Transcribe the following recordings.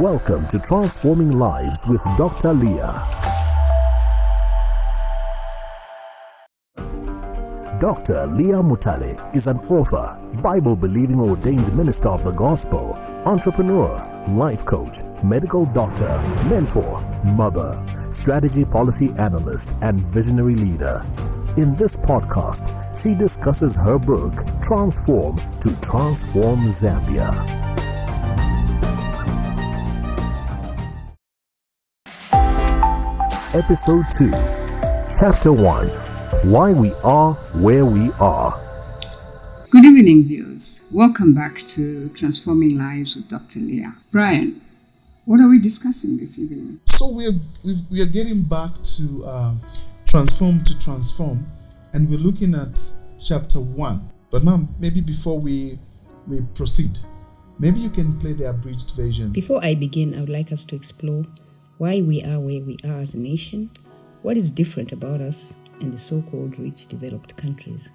Welcome to Transforming Lives with Dr. Liya. Dr. Liya Mutale is an author, Bible-believing ordained minister of the gospel, entrepreneur, life coach, medical doctor, mentor, mother, strategy policy analyst, and visionary leader. In this podcast, she discusses her book, Transform to Transform Zambia. Episode 2, Chapter 1, Why We Are Where We Are. Good evening, viewers. Welcome back to Transforming Lives with Dr. Liya. Brian, what are we discussing this evening? So we are getting back to Transform to Transform, and we're looking at Chapter 1. But ma'am, maybe before we proceed, maybe you can play the abridged version. Before I begin, I would like us to explore why we are where we are as a nation, what is different about us and the so-called rich developed countries.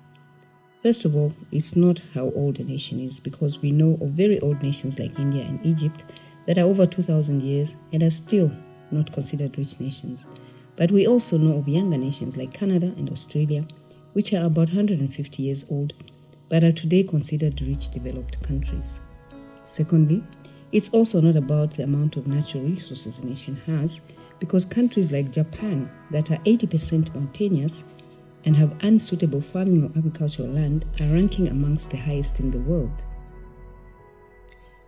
First of all, it's not how old a nation is, because we know of very old nations like India and Egypt that are over 2,000 years and are still not considered rich nations. But we also know of younger nations like Canada and Australia, which are about 150 years old, but are today considered rich developed countries. Secondly, it's also not about the amount of natural resources a nation has, because countries like Japan that are 80% mountainous and have unsuitable farming or agricultural land are ranking amongst the highest in the world.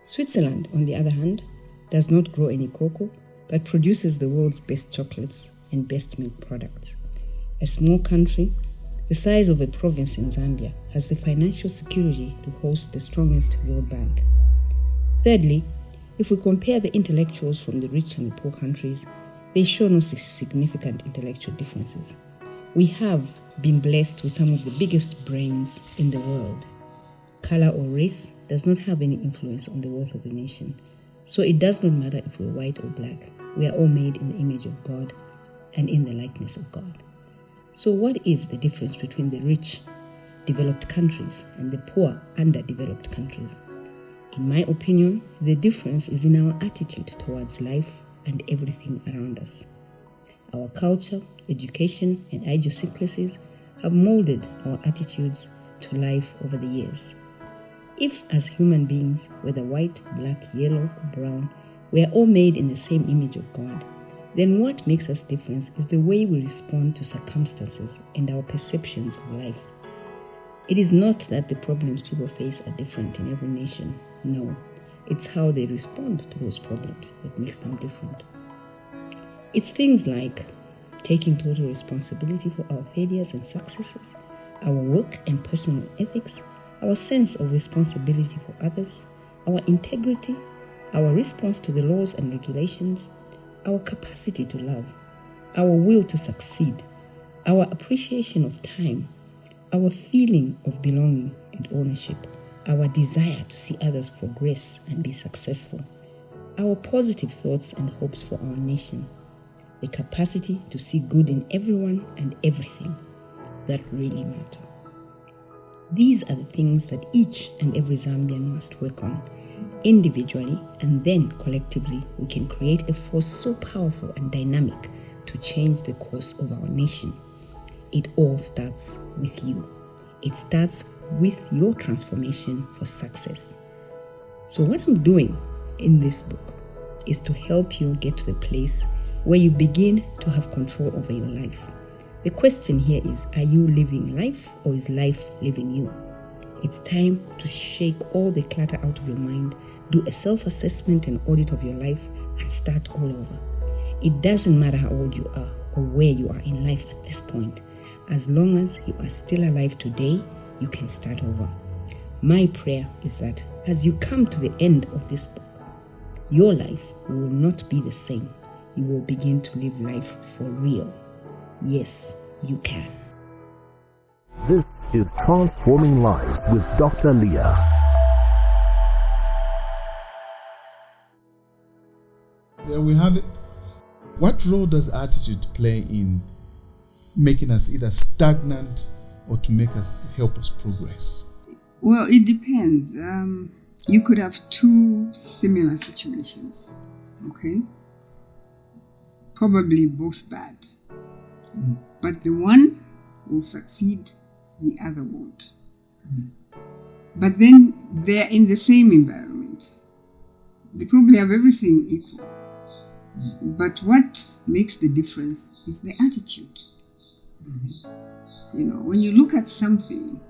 Switzerland, on the other hand, does not grow any cocoa, but produces the world's best chocolates and best milk products. A small country, the size of a province in Zambia, has the financial security to host the strongest World Bank. Thirdly, if we compare the intellectuals from the rich and the poor countries, they show no significant intellectual differences. We have been blessed with some of the biggest brains in the world. Color or race does not have any influence on the wealth of the nation. So it does not matter if we're white or black. We are all made in the image of God and in the likeness of God. So what is the difference between the rich, developed countries and the poor, underdeveloped countries? In my opinion, the difference is in our attitude towards life and everything around us. Our culture, education, and idiosyncrasies have molded our attitudes to life over the years. If, as human beings, whether white, black, yellow, or brown, we are all made in the same image of God, then what makes us different is the way we respond to circumstances and our perceptions of life. It is not that the problems people face are different in every nation. No, it's how they respond to those problems that makes them different. It's things like taking total responsibility for our failures and successes, our work and personal ethics, our sense of responsibility for others, our integrity, our response to the laws and regulations, our capacity to love, our will to succeed, our appreciation of time, our feeling of belonging and ownership, our desire to see others progress and be successful, our positive thoughts and hopes for our nation, the capacity to see good in everyone and everything that really matter. These are the things that each and every Zambian must work on individually, and then collectively we can create a force so powerful and dynamic to change the course of our nation. It all starts with you. It starts with your transformation for success. So what I'm doing in this book is to help you get to the place where you begin to have control over your life. The question here is, are you living life or is life living you? It's time to shake all the clutter out of your mind, do a self-assessment and audit of your life, and start all over. It doesn't matter how old you are or where you are in life at this point. As long as you are still alive today, you can start over. My prayer is that as you come to the end of this book, your life will not be the same. You will begin to live life for real. Yes, you can. This is Transforming Lives with Dr. Liya. There we have it. What role does attitude play in making us either stagnant or to help us progress? Well, it depends. You could have two similar situations. Okay? Probably both bad. But the one will succeed, the other won't. But then they're in the same environment. They probably have everything equal. But what makes the difference is the attitude. You know, when you look at something,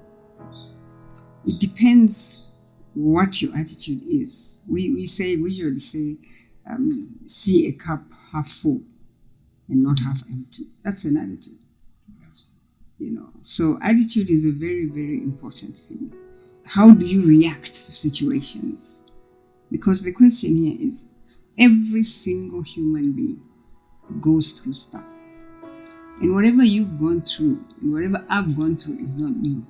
it depends what your attitude is. We usually say, see a cup half full and not half empty. That's an attitude. You know, so attitude is a very, very important thing. How do you react to situations? Because the question here is, every single human being goes through stuff. And whatever you've gone through, and whatever I've gone through is not new.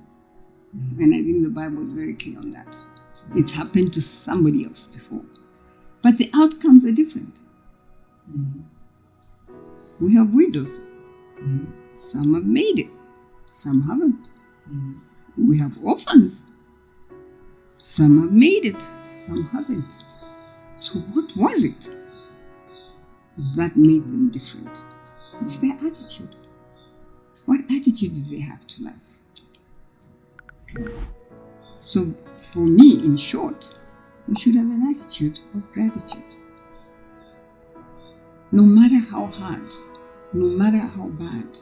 And I think the Bible is very clear on that. It's happened to somebody else before. But the outcomes are different. We have widows. Some have made it. Some haven't. We have orphans. Some have made it. Some haven't. So what was it that made them different? It's their attitude. What attitude did they have to life? So for me, in short, you should have an attitude of gratitude. No matter how hard, no matter how bad,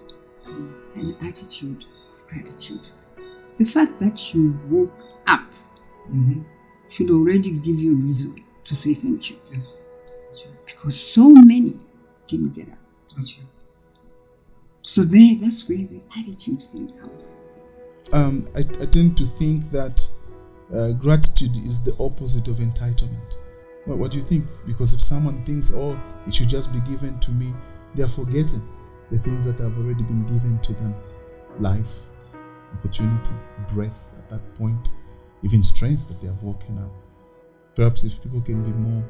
an attitude of gratitude. The fact that you woke up should already give you reason to say thank you. Yes. That's right. Because so many didn't get up. That's right. So that's where the attitude thing comes. I tend to think that gratitude is the opposite of entitlement. What do you think? Because if someone thinks, oh, it should just be given to me, they are forgetting the things that have already been given to them. Life, opportunity, breath at that point, even strength that they have woken up. Perhaps if people can be more,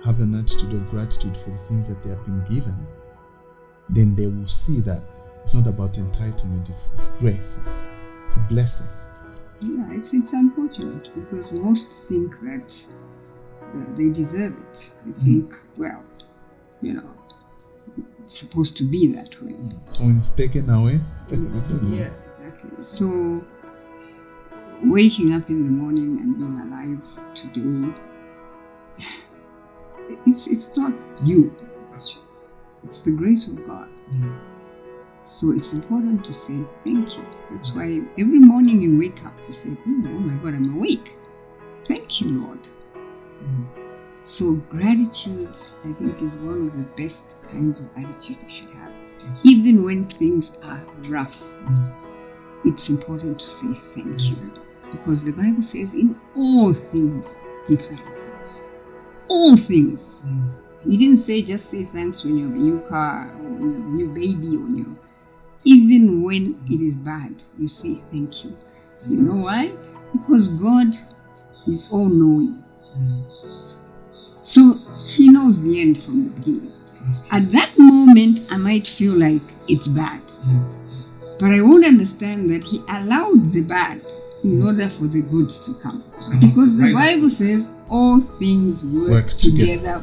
have an attitude of gratitude for the things that they have been given, then they will see that it's not about entitlement, it's grace, it's a blessing. Yeah, it's unfortunate because most think that they deserve it. They think, well, you know, it's supposed to be that way. So when it's taken away, yeah, exactly. So waking up in the morning and being alive today, it's not you. It's the grace of God. So it's important to say thank you. That's why every morning you wake up, you say, oh my God, I'm awake. Thank you, Lord. So gratitude, I think, is one of the best kinds of attitude we should have. Even when things are rough, it's important to say thank you. Because the Bible says, in all things, give thanks. All things. He didn't say just say thanks when you have a new car or when you have a new baby or new. Even when it is bad, you say thank you. You know why? Because God is all-knowing. So He knows the end from the beginning. At that moment, I might feel like it's bad. But I won't understand that He allowed the bad in order for the good to come. Because the Bible says all things work together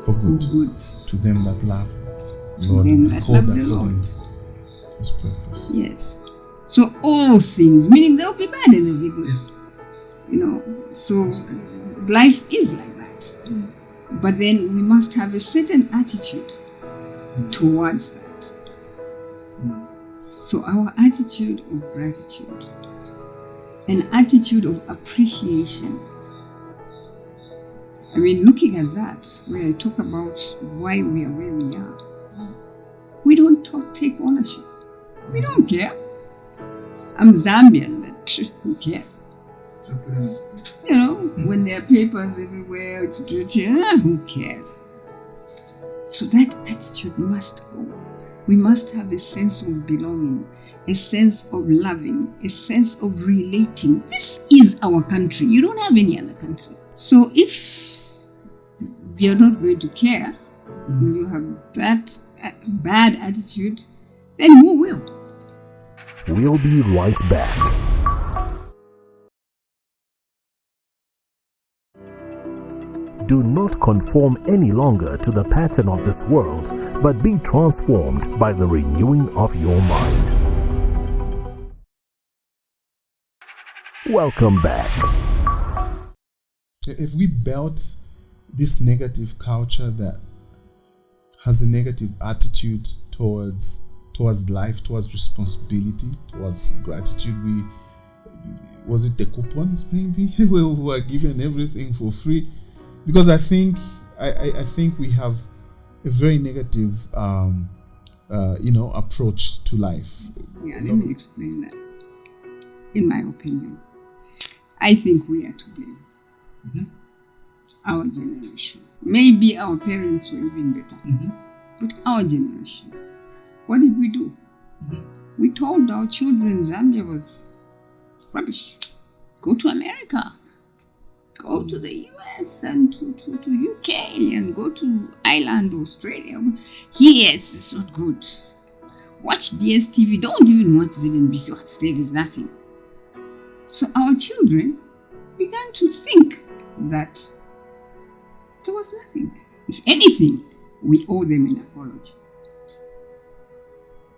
for good. To them that love Lord, them that love the Lord. His purpose. Yes. So all things, meaning they'll be bad and they'll be good. Yes. You know, so life is like that. But then we must have a certain attitude towards that. So our attitude of gratitude, an attitude of appreciation. I mean, looking at that, where I talk about why we are where we are, we don't take ownership. We don't care. I'm Zambian, but who cares? You know, when there are papers everywhere, it's dirty, who cares? So that attitude must go. We must have a sense of belonging, a sense of loving, a sense of relating. This is our country. You don't have any other country. So if you're not going to care, if you have that bad attitude, then who will? We'll be right back. Do not conform any longer to the pattern of this world, but be transformed by the renewing of your mind. Welcome back. If we built this negative culture that has a negative attitude towards life, towards responsibility, towards gratitude, was it the coupons maybe we were given everything for free? Because I think we have a very negative approach to life. Yeah, let me explain that. In my opinion, I think we are to blame. Mm-hmm. Our generation. Maybe our parents were even better. Mm-hmm. But our generation, what did we do? Mm-hmm. We told our children Zambia was rubbish. Go to America. Go to the US and to UK and go to Ireland, Australia. Here it's not good. Watch DSTV. Don't even watch ZNBC. Watch there is nothing. So our children began to think that there was nothing. If anything, we owe them an apology.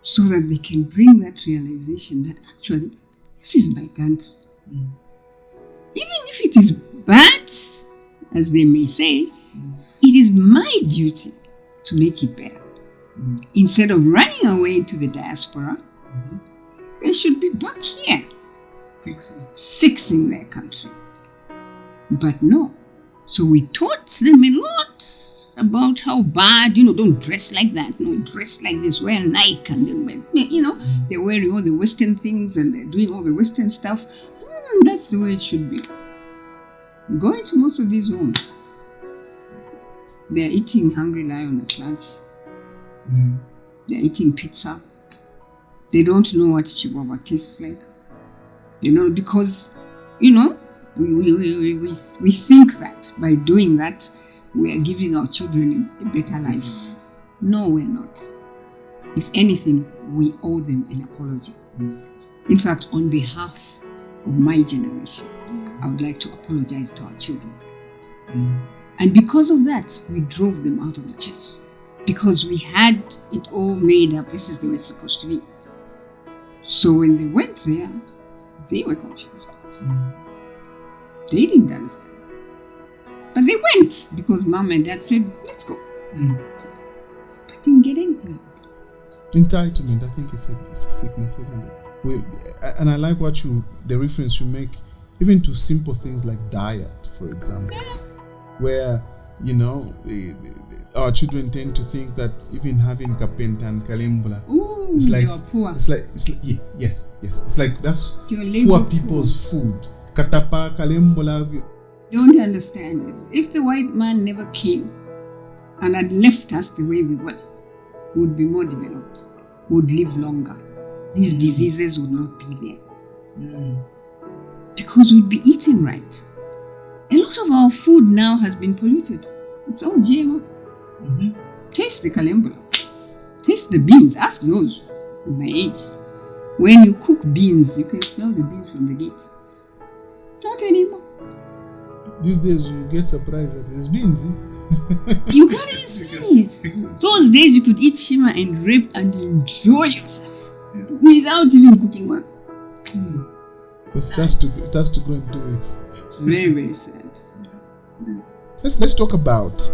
So that they can bring that realization that actually, this is my country. Mm. Even if it is bad, as they may say, it is my duty to make it better. Mm. Instead of running away into the diaspora, Mm-hmm. they should be back here, Fixing their country. But no. So we taught them a lot about how bad, don't dress like that. No, dress like this, wear Nike, and they're wearing all the Western things and they're doing all the Western stuff. That's the way it should be. Go into most of these homes. They're eating Hungry Lion at lunch. Mm. They're eating pizza. They don't know what Chihuahua tastes like. Because, we think that by doing that, we are giving our children a better life. No, we're not. If anything, we owe them an apology. In fact, on behalf of my generation, I would like to apologize to our children. And because of that, we drove them out of the church. Because we had it all made up. This is the way it's supposed to be. So when they went there, they were confused. They didn't understand. But they went because mom and dad said, let's go. But didn't get anything. Entitlement, I think it's a sickness, isn't it? And I like the reference you make, even to simple things like diet, for example, where, our children tend to think that even having kapenta and kalembula, it's like, you're poor. Yes. It's like that's You're poor people's food. Katapa, kalembula. Don't understand this. If the white man never came and had left us the way we were, we would be more developed, would live longer. These diseases would not be there. Because we'd be eating right. A lot of our food now has been polluted. It's all GMO. Taste the kalembula. Taste the beans. Ask those in my age. When you cook beans, you can smell the beans from the gate. Not anymore. These days you get surprised that there's beans. You can't even smell it. Those days you could eat shima and rape and enjoy yourself without even cooking one. Because it has to grow in 2 weeks. Very, very sad. Let's talk about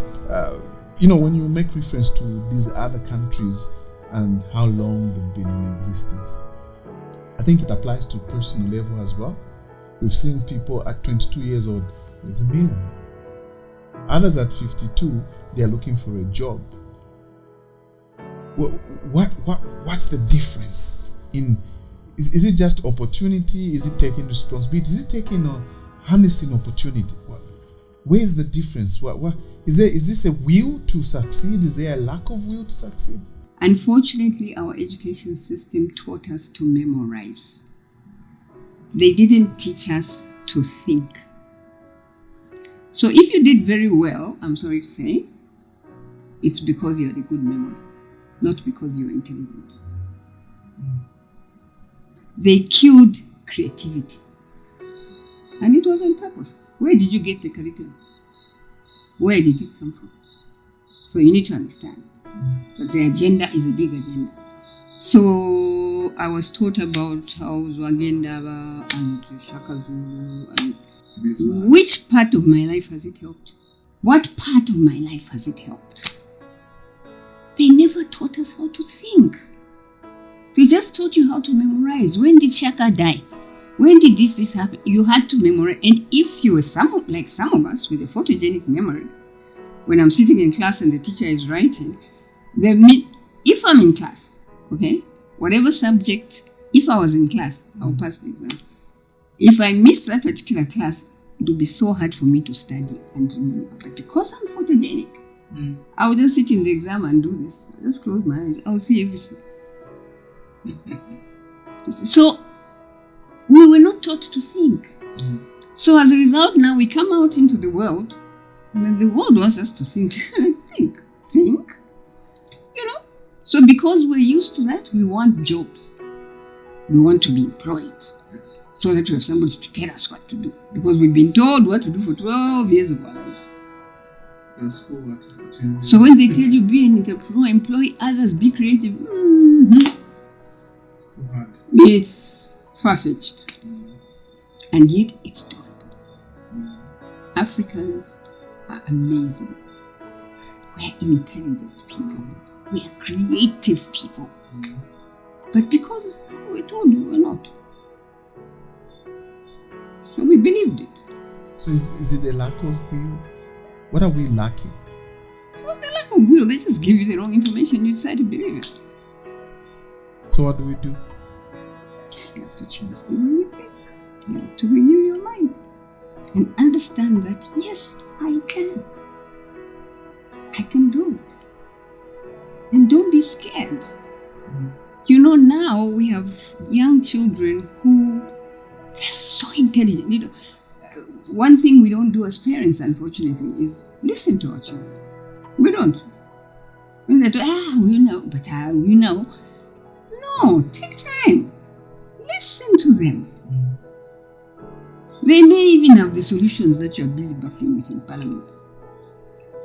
when you make reference to these other countries and how long they've been in existence. I think it applies to personal level as well. We've seen people at 22 years old, there's a millionaire. Others at 52, they are looking for a job. What's the difference in? Is it just opportunity? Is it taking responsibility? Is it taking or harnessing opportunity? Where is the difference? What is this a will to succeed? Is there a lack of will to succeed? Unfortunately, our education system taught us to memorize. They didn't teach us to think. So if you did very well, I'm sorry to say, it's because you had a good memory, not because you were intelligent. They killed creativity. And it was on purpose. Where did you get the curriculum? Where did it come from? So you need to understand that the agenda is a big agenda. So I was taught about how Zwagendaba and Shaka Zulu and which part of my life has it helped? What part of my life has it helped? They never taught us how to think. They just taught you how to memorize. When did Shaka die? When did this happen? You had to memorize. And if you were like some of us with a photogenic memory, when I'm sitting in class and the teacher is writing, if I'm in class, okay, whatever subject, if I was in class, I'll pass the exam. If I miss that particular class, it would be so hard for me to study and remember. But because I'm photogenic, I'll just sit in the exam and do this. I'll just close my eyes. I'll see everything. So, we were not taught to think. So as a result, now we come out into the world, and the world wants us to think. Think. You know? So because we're used to that, we want jobs. We want to be employed. So that we have somebody to tell us what to do. Because we've been told what to do for 12 years of our lives. So when they tell you be an entrepreneur, employ others, be creative, it's far-fetched. And yet it's doable. Africans are amazing. We're intelligent people. We are creative people. But because we're told we're not. So we believed it. So is it a lack of will? What are we lacking? It's not the lack of will. They just give you the wrong information. You decide to believe it. So what do we do? You have to change the way you think. You have to renew your mind. And understand that, yes, I can. I can do it. And don't be scared. You know, now we have young children who, they're so intelligent. You know, one thing we don't do as parents, unfortunately, is listen to our children. We don't. When they do, we know, but we know. No, take time. Listen to them. They may even have the solutions that you are busy battling with in Parliament.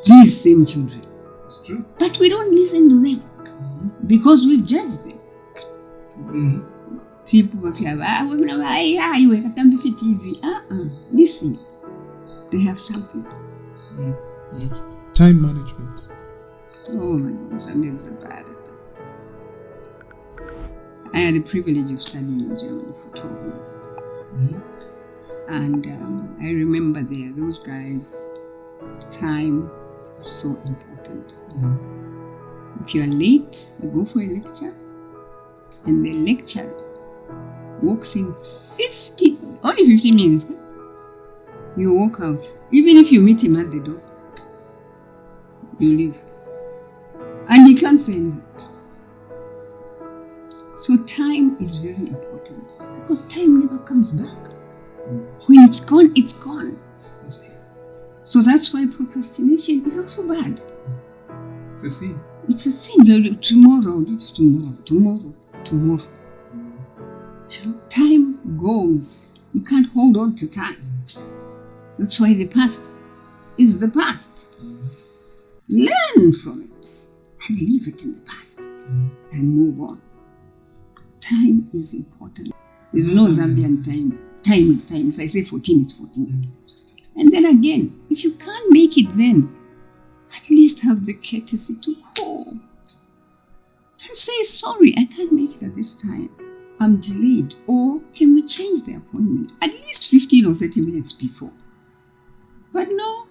These same children. It's true. But we don't listen to them because we've judged them. People will feel, listen. They have something. Time management. Oh my God, something so bad. I had the privilege of studying in Germany for 12 years. And I remember there, those guys, time is so important. If you are late, you go for a lecture, and the lecturer walks in only 15 minutes. You walk out. Even if you meet him at the door, you leave. And you can't say anything. So time is very important because time never comes back. When it's gone, it's gone. That's true. So that's why procrastination is also bad. It's a sin. It's a sin. Tomorrow, it's tomorrow. Time goes. You can't hold on to time. That's why the past is the past. Learn from it and leave it in the past and move on. Time is important. There's no Zambian time. Time is time. If I say 14, it's 14. And then again, if you can't make it then, at least have the courtesy to call and say, sorry, I can't make it at this time. I'm delayed. Or can we change the appointment? At least 15 or 30 minutes before. But no,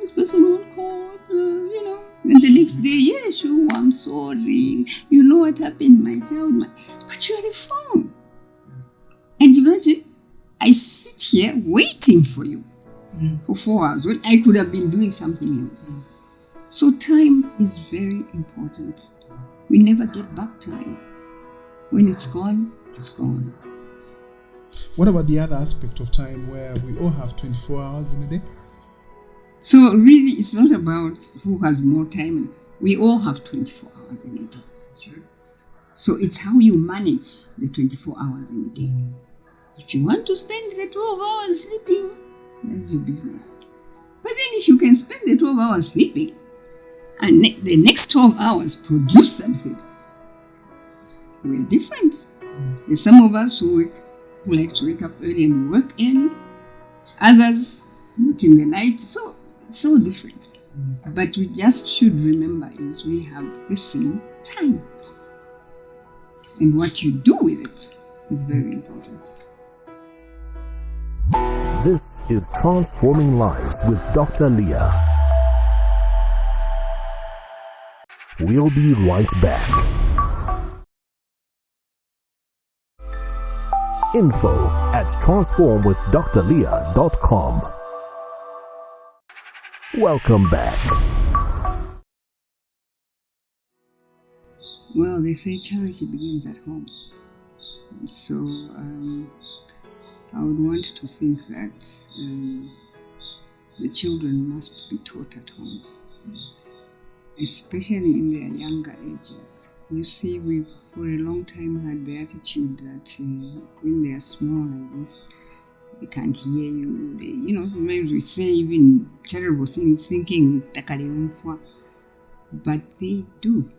this person won't call, Then the next day, yeah, sure, I'm sorry. You know what happened, my child. But you're on the phone. And imagine, I sit here waiting for you for 4 hours when I could have been doing something else. So time is very important. We never get back time. When it's gone, it's gone. What about the other aspect of time where we all have 24 hours in a day? So really, it's not about who has more time. We all have 24 hours in a day. That's right. So it's how you manage the 24 hours in a day. If you want to spend the 12 hours sleeping, that's your business. But then if if you can spend the 12 hours sleeping and the next 12 hours produce something, we're different. There's some of us who like to wake up early and work early. Others work in the night. So different. But we just should remember is we have the same time. And what you do with it is very important. This is Transforming Life with Dr. Liya. We'll be right back. Info at transformwithdrliya.com. Welcome back. Well, they say charity begins at home. So I would want to think that the children must be taught at home, especially in their younger ages. You see, we've for a long time had the attitude that when they are small like this, they can't hear you. They, sometimes we say even terrible things thinking, but they do.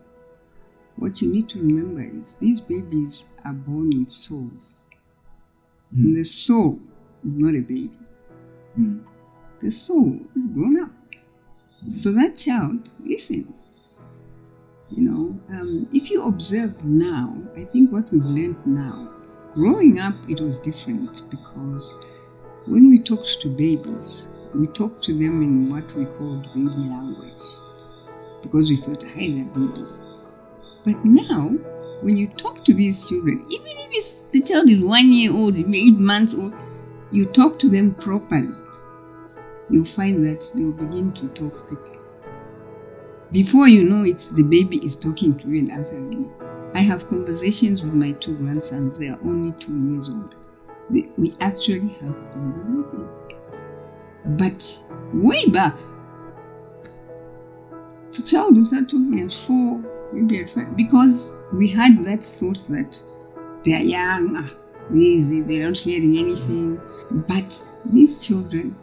What you need to remember is these babies are born with souls. And the soul is not a baby. The soul is grown up. So that child listens. If you observe now, I think what we've learned now, growing up it was different, because when we talked to babies, we talked to them in what we called baby language, because we thought, hey, they're babies. But now, when you talk to these children, even if the child is 1 year old, 8 months old, you talk to them properly, you'll find that they'll begin to talk quickly. Before you know it, the baby is talking to you and answering you. I have conversations with my 2 grandsons. They are only 2 years old. We actually have conversations. But way back, the child will start talking at 4, maybe at 5, because we had that thought that they are young, they aren't hearing anything. But these children,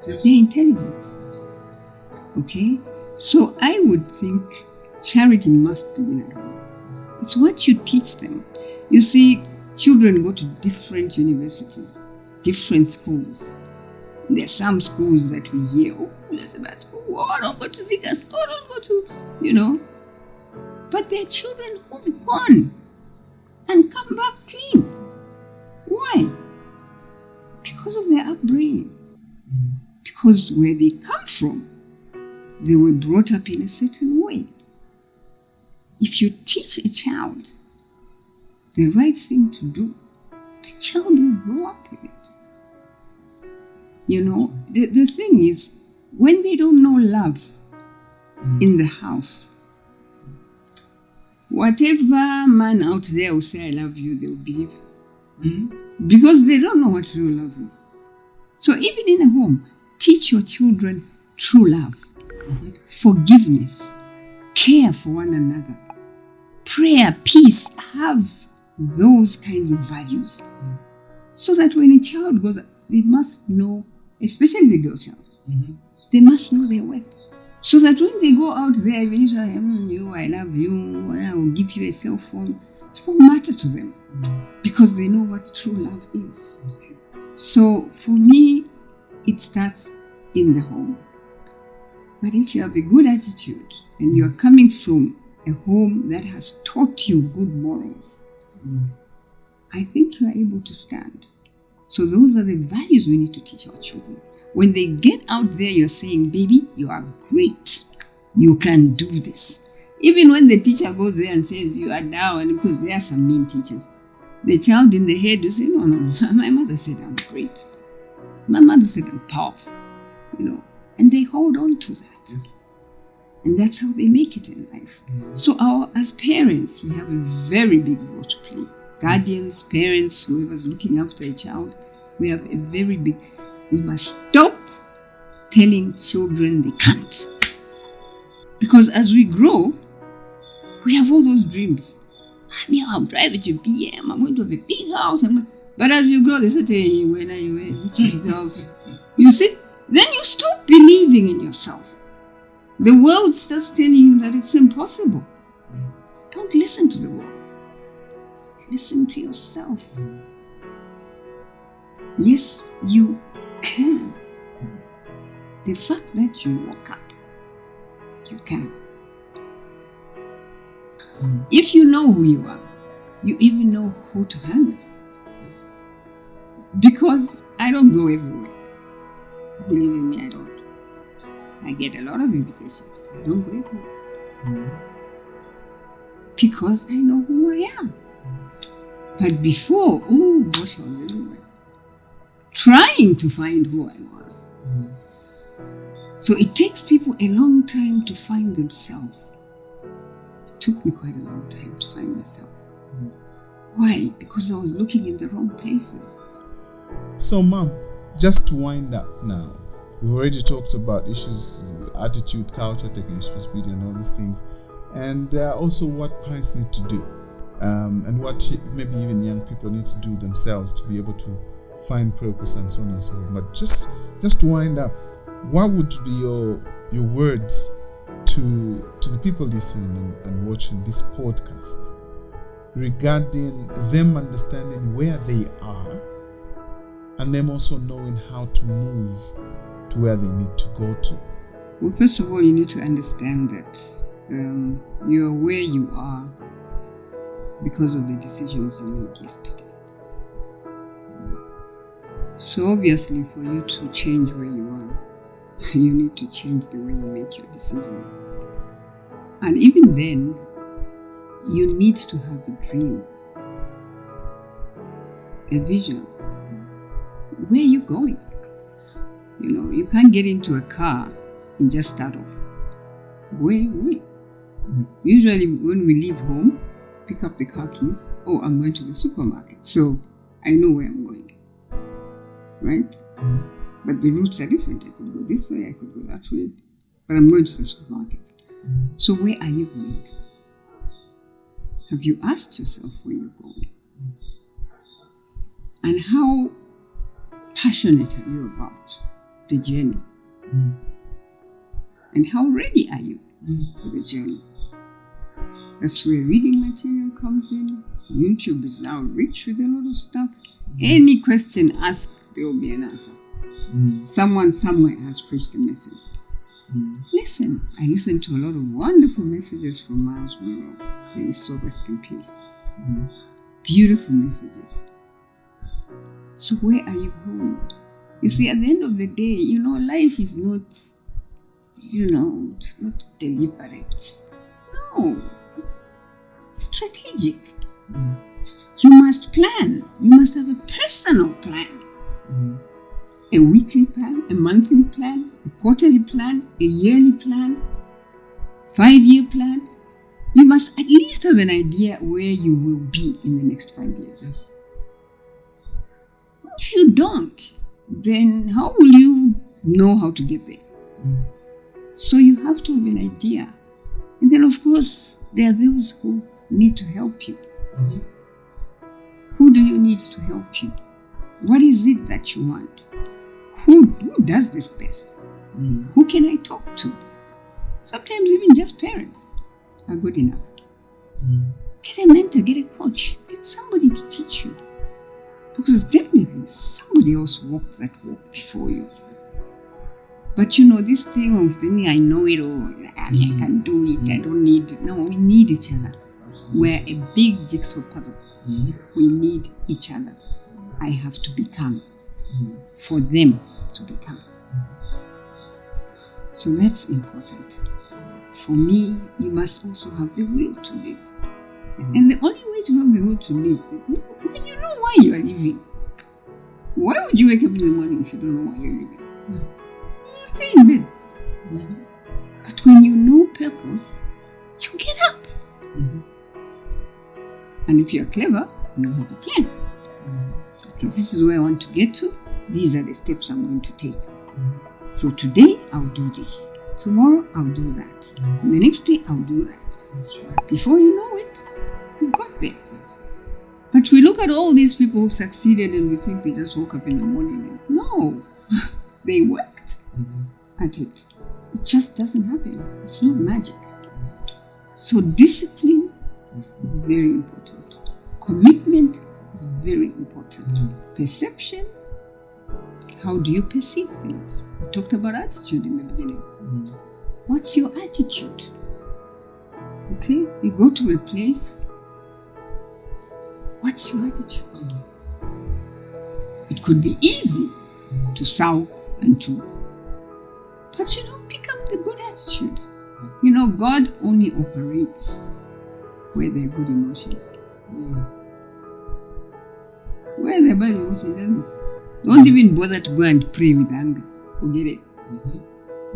they're intelligent. Okay? So I would think charity must begin at home. It's what you teach them. You see, children go to different universities, different schools. There are some schools that we hear, oh, that's a bad school, oh, don't go to Zikas, oh, don't go to, But there are children who've gone and come back clean. Why? Because of their upbringing. Because where they come from, they were brought up in a certain way. If you teach a child the right thing to do, the child will grow up with it. The thing is, when they don't know love in the house, whatever man out there will say, I love you, they will believe. Because they don't know what real love is. So even in a home, teach your children true love. Forgiveness, care for one another, prayer, peace, have those kinds of values. So that when a child goes, they must know, especially the girl child, they must know their worth. So that when they go out there, even if they say, you, I love you, or I will give you a cell phone, it won't matter to them, because they know what true love is. So for me, it starts in the home. But if you have a good attitude and you are coming from a home that has taught you good morals, I think you are able to stand. So those are the values we need to teach our children. When they get out there, you're saying, baby, you are great. You can do this. Even when the teacher goes there and says you are down, because there are some mean teachers, the child in the head will say, no, my mother said I'm great. My mother said I'm powerful, and they hold on to that. And that's how they make it in life. So as parents, we have a very big role to play. Guardians, parents, whoever's looking after a child, we have a very big, we must stop telling children they can't. Because as we grow, we have all those dreams. I'll drive it to BM, I'm going to have a big house. But as you grow, they say, when I the house, you see, then you stop believing in yourself. The world starts telling you that it's impossible. Don't listen to the world. Listen to yourself. Yes, you can. The fact that you woke up, you can. If you know who you are, you even know who to hang with. Because I don't go everywhere. Believe in me, I don't. I get a lot of invitations, but I don't go everywhere. Because I know who I am. But before, oh gosh, I was everywhere. Trying to find who I was. So it takes people a long time to find themselves. It took me quite a long time to find myself. Why? Because I was looking in the wrong places. So, Mom, just to wind up now, we've already talked about issues, attitude, culture, taking responsibility, and all these things, and also what parents need to do, and what maybe even young people need to do themselves to be able to find purpose and so on and so on. But just to wind up, what would be your words to the people listening and watching this podcast regarding them understanding where they are and them also knowing how to move to where they need to go to? Well, first of all, you need to understand that you're where you are because of the decisions you made yesterday. So obviously, for you to change where you are, you need to change the way you make your decisions. And even then, you need to have a dream, a vision. Where are you going? You know, you can't get into a car and just start off. Where are you going? Usually when we leave home, pick up the car keys, oh, I'm going to the supermarket. So I know where I'm going. Right? But the routes are different. I could go this way, I could go that way. But I'm going to the supermarket. So where are you going? Have you asked yourself where you're going? And how passionate are you about the journey? And how ready are you for the journey? That's where reading material comes in. YouTube is now rich with a lot of stuff. Any question asked, there will be an answer. Someone somewhere has preached a message. Listen. I listen to a lot of wonderful messages from Miles Monroe. May his soul rest in peace. Beautiful messages. So where are you going? You see, at the end of the day, you know, life is not, it's not deliberate. No. Strategic. You must plan. You must have a personal plan. A weekly plan, a monthly plan, a quarterly plan, a yearly plan, 5-year plan. You must at least have an idea where you will be in the next 5 years. Yes. If you don't, then how will you know how to get there? So you have to have an idea. And then, of course, there are those who need to help you. Who do you need to help you? What is it that you want? Who does this best? Who can I talk to? Sometimes even just parents are good enough. Get a mentor, get a coach, get somebody to teach you. Because definitely somebody else walked that walk before you. But you know, this thing of thinking, I know it all, I can do it, I don't need it. No, we need each other. We're a big jigsaw puzzle. We need each other. I have to become for them to become. So that's important. For me, you must also have the will to live. And the only way to have the will to live is when you know why you are living. Why would you wake up in the morning if you don't know why you're living? You stay in bed. But when you know purpose, you get up. And if you're clever, you have a plan. Okay, this is where I want to get to. These are the steps I'm going to take. So today, I'll do this. Tomorrow, I'll do that. And the next day, I'll do that. That's right. Before you know it, you got there. But we look at all these people who succeeded and we think they just woke up in the morning and no, they worked. at it. It just doesn't happen. It's not magic. So discipline is very important. Commitment is very important. Perception, how do you perceive things? We talked about attitude in the beginning. What's your attitude? Okay, you go to a place, what's your attitude? It could be easy to sulk and but pick up the good attitude. God only operates where there are good emotions. Where there are bad emotions, doesn't. Don't even bother to go and pray with anger. Forget it.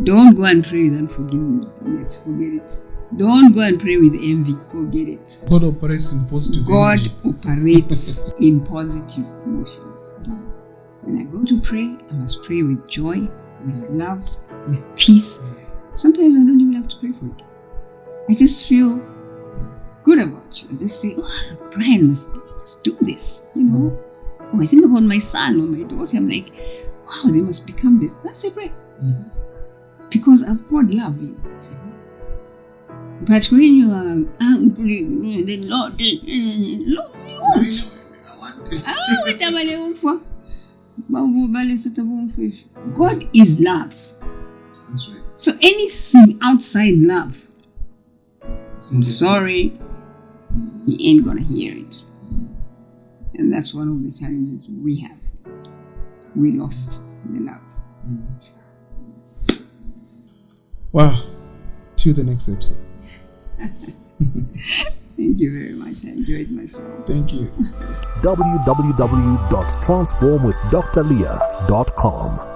Don't go and pray with unforgiveness. Forget it. Don't go and pray with envy. Forget it. God operates in positive God energy. operates in positive emotions. When I go to pray, I must pray with joy, with love, with peace. Sometimes I don't even have to pray for it. I just feel good about you. I just say, Brian must do this, Oh, I think about my son or my daughter. I'm like, wow, they must become this. That's a prayer. Because I've poured love in it. But when you are angry, the Lord, you God is love. That's right. So anything outside love, I'm sorry, he ain't gonna hear it. And that's one of the challenges we have. We lost the love. Wow. Till the next episode. Thank you very much. I enjoyed myself. Thank you. www.transformwithdrliya.com